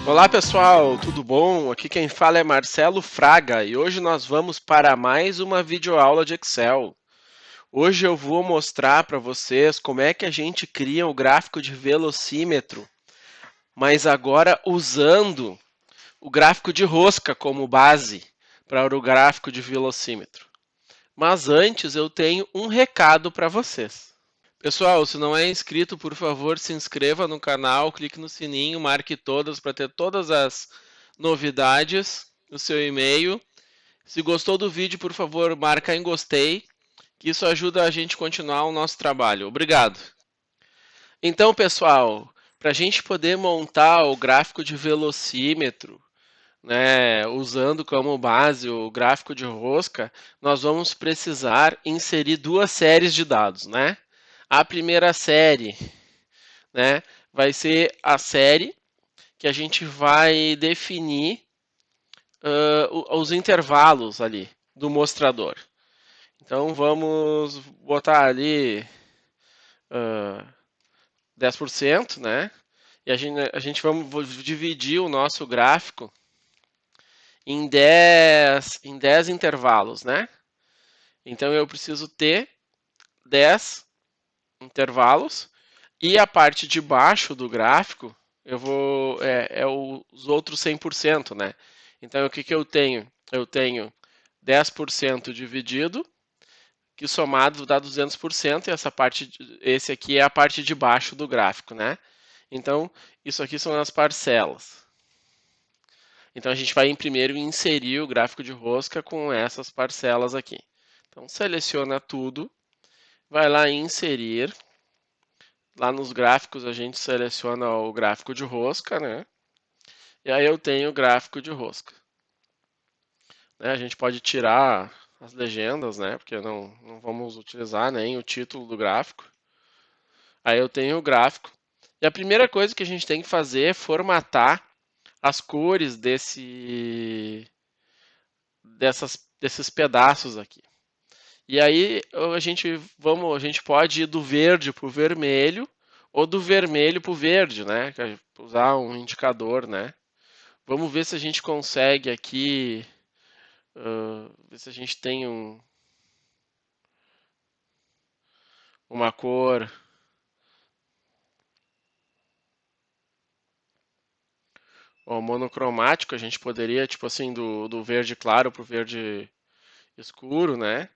Olá pessoal, tudo bom? Aqui quem fala é Marcelo Fraga e hoje nós vamos para mais uma videoaula de Excel. Hoje eu vou mostrar para vocês como é que a gente cria o gráfico de velocímetro, mas agora usando o gráfico de rosca como base para o gráfico de velocímetro. Mas antes eu tenho um recado para vocês. Pessoal, se não é inscrito, por favor, se inscreva no canal, clique no sininho, marque todas para ter todas as novidades no seu e-mail. Se gostou do vídeo, por favor, marca em gostei, que isso ajuda a gente a continuar o nosso trabalho. Obrigado. Então, pessoal, para a gente poder montar o gráfico de velocímetro, né, usando como base o gráfico de rosca, nós vamos precisar inserir duas séries de dados, né? A primeira série, né, vai ser a série que a gente vai definir os intervalos ali do mostrador. Então vamos botar ali 10%, né? E a gente vamos dividir o nosso gráfico em 10 intervalos, né? Então eu preciso ter 10 intervalos e a parte de baixo do gráfico eu vou os outros 100%, né? Então o que que eu tenho? Eu tenho 10% dividido, que somado dá 200%, e esse aqui é a parte de baixo do gráfico, né? Então, isso aqui são as parcelas. Então, a gente vai primeiro inserir o gráfico de rosca com essas parcelas aqui. Então, seleciona tudo, vai lá em inserir. Lá nos gráficos, a gente seleciona o gráfico de rosca, né? E aí eu tenho o gráfico de rosca. A gente pode tirar as legendas, né? Porque não vamos utilizar nem o título do gráfico. Aí eu tenho o gráfico. E a primeira coisa que a gente tem que fazer é formatar as cores desses pedaços aqui. E aí a gente pode ir do verde para o vermelho ou do vermelho para o verde, né? Usar um indicador, né? Vamos ver se a gente consegue aqui, ver se a gente tem uma cor. O monocromático, a gente poderia, tipo assim, do verde claro para o verde escuro, né?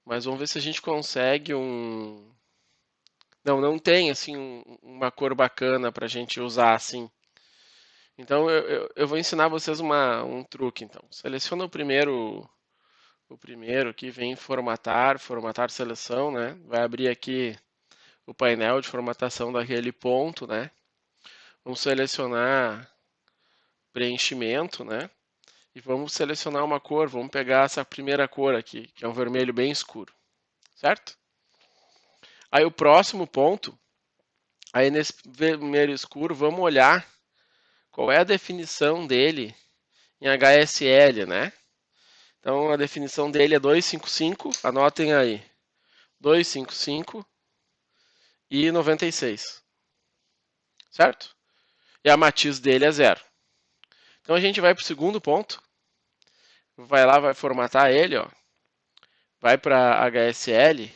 Mas vamos ver se a gente consegue um. Não tem, assim, uma cor bacana para a gente usar assim. Então eu vou ensinar vocês um truque, então. Seleciona o primeiro que vem em formatar seleção, né? Vai abrir aqui o painel de formatação daquele ponto, né? Vamos selecionar preenchimento, né? E vamos selecionar uma cor, vamos pegar essa primeira cor aqui, que é um vermelho bem escuro, certo? Aí o próximo ponto, aí nesse vermelho escuro, vamos olhar qual é a definição dele em HSL, né? Então a definição dele é 255, anotem aí, 255 e 96, certo? E a matiz dele é 0. Então a gente vai para o segundo ponto, vai lá, vai formatar ele, ó, vai para HSL.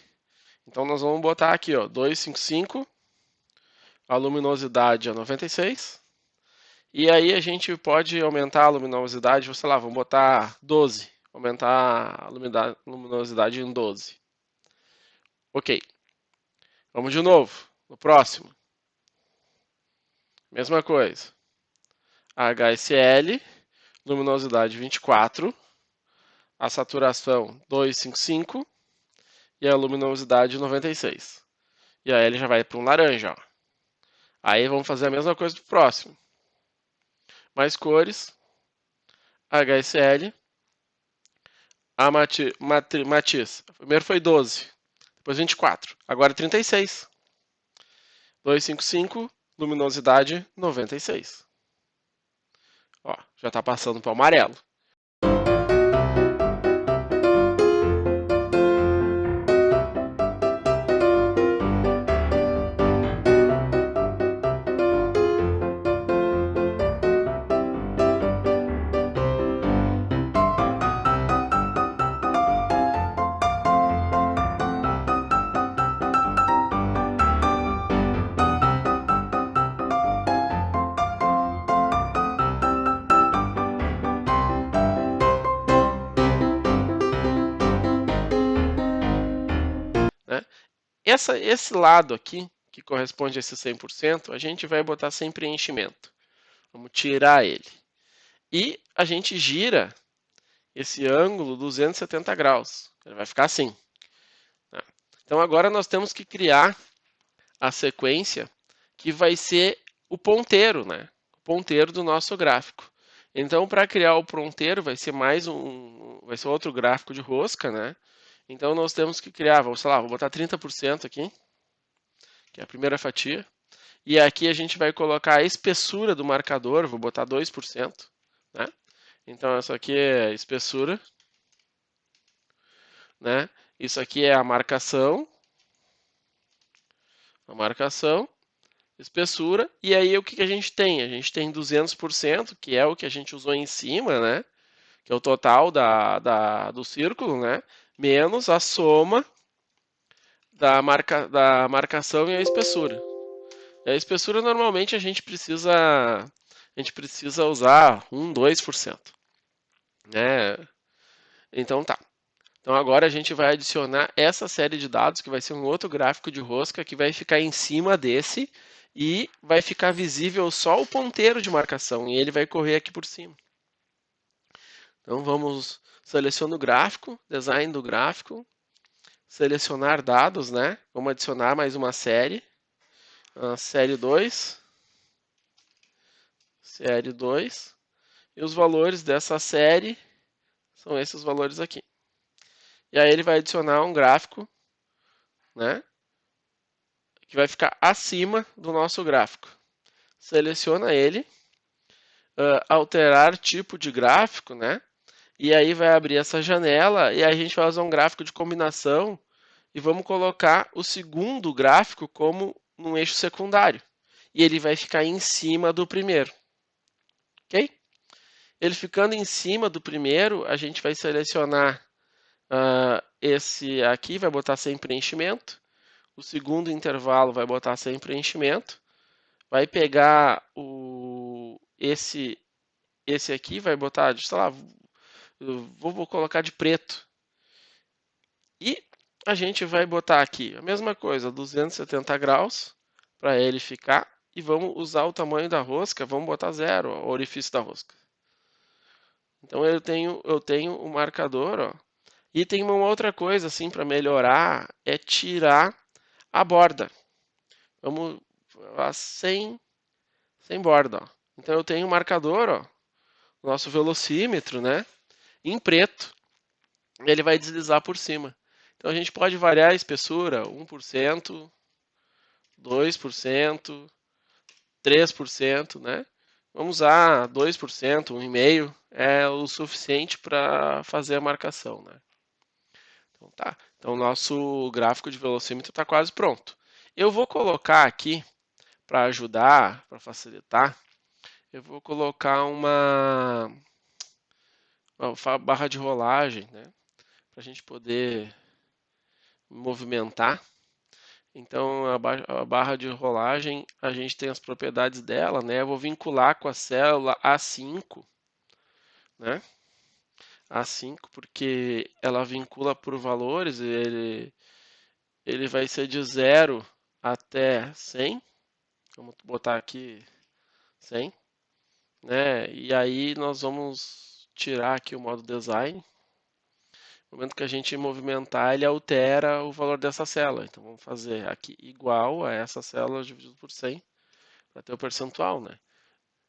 Então nós vamos botar aqui, ó, 255, a luminosidade é 96. E aí a gente pode aumentar a luminosidade, sei lá, vamos botar 12. Aumentar a luminosidade em 12. Ok. Vamos de novo, no próximo. Mesma coisa. HSL, luminosidade 24, a saturação 255 e a luminosidade 96. E aí ele já vai para um laranja, ó. Aí vamos fazer a mesma coisa do próximo. Mais cores. HSL. A matiz. Primeiro foi 12. Depois 24. Agora 36. 255. Luminosidade 96. Ó, já está passando para o amarelo. esse lado aqui, que corresponde a esse 100%, a gente vai botar sem preenchimento. Vamos tirar ele. E a gente gira esse ângulo 270 graus. Ele vai ficar assim. Tá? Então agora nós temos que criar a sequência que vai ser o ponteiro, né? O ponteiro do nosso gráfico. Então, para criar o ponteiro, vai ser vai ser outro gráfico de rosca, né? Então, nós temos que criar, vamos, sei lá, vou botar 30% aqui, que é a primeira fatia. E aqui a gente vai colocar a espessura do marcador, vou botar 2%, né? Então, essa aqui é a espessura, né? Isso aqui é a marcação, espessura, e aí o que a gente tem? A gente tem 200%, que é o que a gente usou em cima, né? Que é o total do círculo, né? Menos a soma da marcação e a espessura. E a espessura normalmente a gente precisa usar 2%, né? Então tá. Então agora a gente vai adicionar essa série de dados, que vai ser um outro gráfico de rosca, que vai ficar em cima desse e vai ficar visível só o ponteiro de marcação, e ele vai correr aqui por cima. Então vamos, selecionar o gráfico, design do gráfico, selecionar dados, né? Vamos adicionar mais uma série, série 2, e os valores dessa série são esses valores aqui. E aí ele vai adicionar um gráfico, né? Que vai ficar acima do nosso gráfico. Seleciona ele, alterar tipo de gráfico, né? E aí vai abrir essa janela e aí a gente vai usar um gráfico de combinação e vamos colocar o segundo gráfico como num eixo secundário. E ele vai ficar em cima do primeiro. Ok? Ele ficando em cima do primeiro, a gente vai selecionar esse aqui, vai botar sem preenchimento. O segundo intervalo vai botar sem preenchimento. Vai pegar esse aqui, vai botar, sei lá, vou colocar de preto. E a gente vai botar aqui a mesma coisa, 270 graus, para ele ficar. E vamos usar o tamanho da rosca, vamos botar 0, o orifício da rosca. Então eu tenho o marcador, ó. E tem uma outra coisa assim para melhorar, é tirar a borda. Vamos sem borda, ó. Então eu tenho o marcador, ó, nosso velocímetro, né, em preto. Ele vai deslizar por cima. Então a gente pode variar a espessura, 1%, 2%, 3%, né? Vamos usar 2%, 1,5% é o suficiente para fazer a marcação, né? Então tá. Então o nosso gráfico de velocímetro está quase pronto. Eu vou colocar aqui para ajudar, para facilitar, eu vou colocar uma barra de rolagem, né? Para a gente poder movimentar. Então, a barra de rolagem, a gente tem as propriedades dela, né? Eu vou vincular com a célula A5, né? A5, porque ela vincula por valores, ele vai ser de 0 até 100. Vamos botar aqui 100, né? E aí nós vamos tirar aqui o modo design. No momento que a gente movimentar, ele altera o valor dessa célula. Então vamos fazer aqui igual a essa célula dividido por 100 para ter o percentual, né?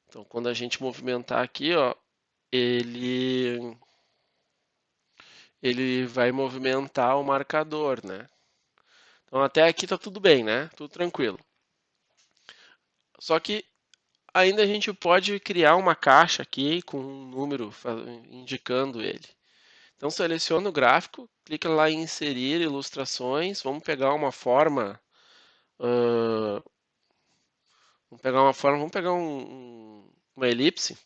Então quando a gente movimentar aqui, ó, ele vai movimentar o marcador, né? Então até aqui tá tudo bem, né? Tudo tranquilo. Só que ainda a gente pode criar uma caixa aqui com um número indicando ele. Então seleciona o gráfico, clica lá em inserir ilustrações, vamos pegar uma forma, vamos pegar uma elipse,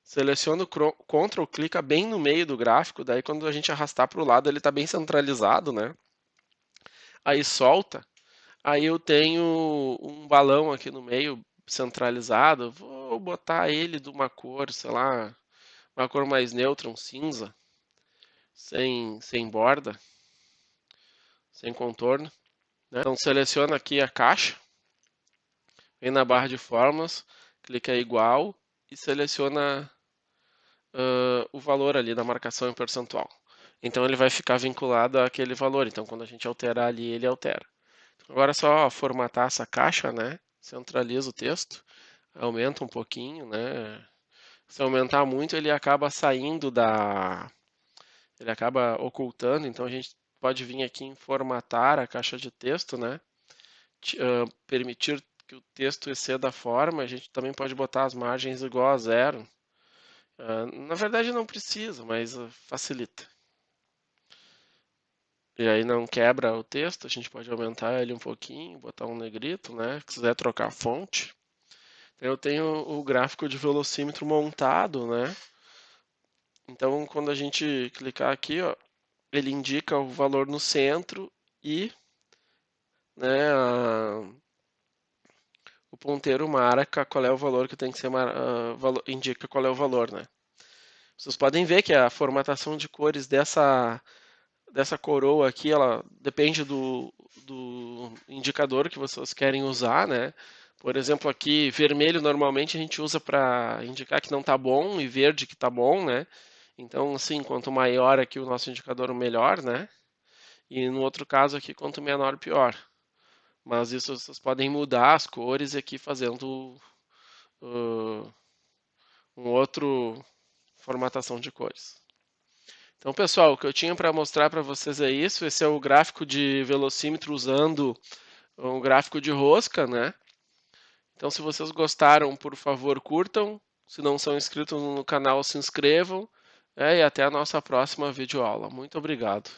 seleciona o Ctrl, clica bem no meio do gráfico, daí quando a gente arrastar para o lado ele está bem centralizado, né? Aí solta, aí eu tenho um balão aqui no meio centralizado, vou botar ele de uma cor, sei lá, uma cor mais neutra, um cinza, sem borda, sem contorno. né? Então seleciona aqui a caixa, vem na barra de fórmulas, clica em igual e seleciona o valor ali da marcação em percentual. Então ele vai ficar vinculado àquele valor. Então quando a gente alterar ali, ele altera. Agora é só formatar essa caixa, né? Centraliza o texto, aumenta um pouquinho, né? Se aumentar muito, ele acaba saindo ele acaba ocultando. Então a gente pode vir aqui em formatar a caixa de texto, né? Permitir que o texto exceda a forma. A gente também pode botar as margens igual a zero. Na verdade não precisa, mas facilita. E aí não quebra o texto, a gente pode aumentar ele um pouquinho, botar um negrito, né? Se quiser trocar a fonte. Eu tenho o gráfico de velocímetro montado, né? Então quando a gente clicar aqui, ó, ele indica o valor no centro e, né, o ponteiro marca qual é o valor que tem que ser, indica qual é o valor, né? Vocês podem ver que a formatação de cores dessa coroa aqui, ela depende do indicador que vocês querem usar, né? Por exemplo, aqui vermelho normalmente a gente usa para indicar que não está bom e verde que está bom, né? Então, assim, quanto maior aqui o nosso indicador, melhor, né? E no outro caso aqui, quanto menor, pior. Mas isso vocês podem mudar as cores aqui fazendo uh, um outro formatação de cores. Então, pessoal, o que eu tinha para mostrar para vocês é isso. Esse é o gráfico de velocímetro usando um gráfico de rosca, né? Então, se vocês gostaram, por favor, curtam. Se não são inscritos no canal, se inscrevam. E até a nossa próxima videoaula. Muito obrigado.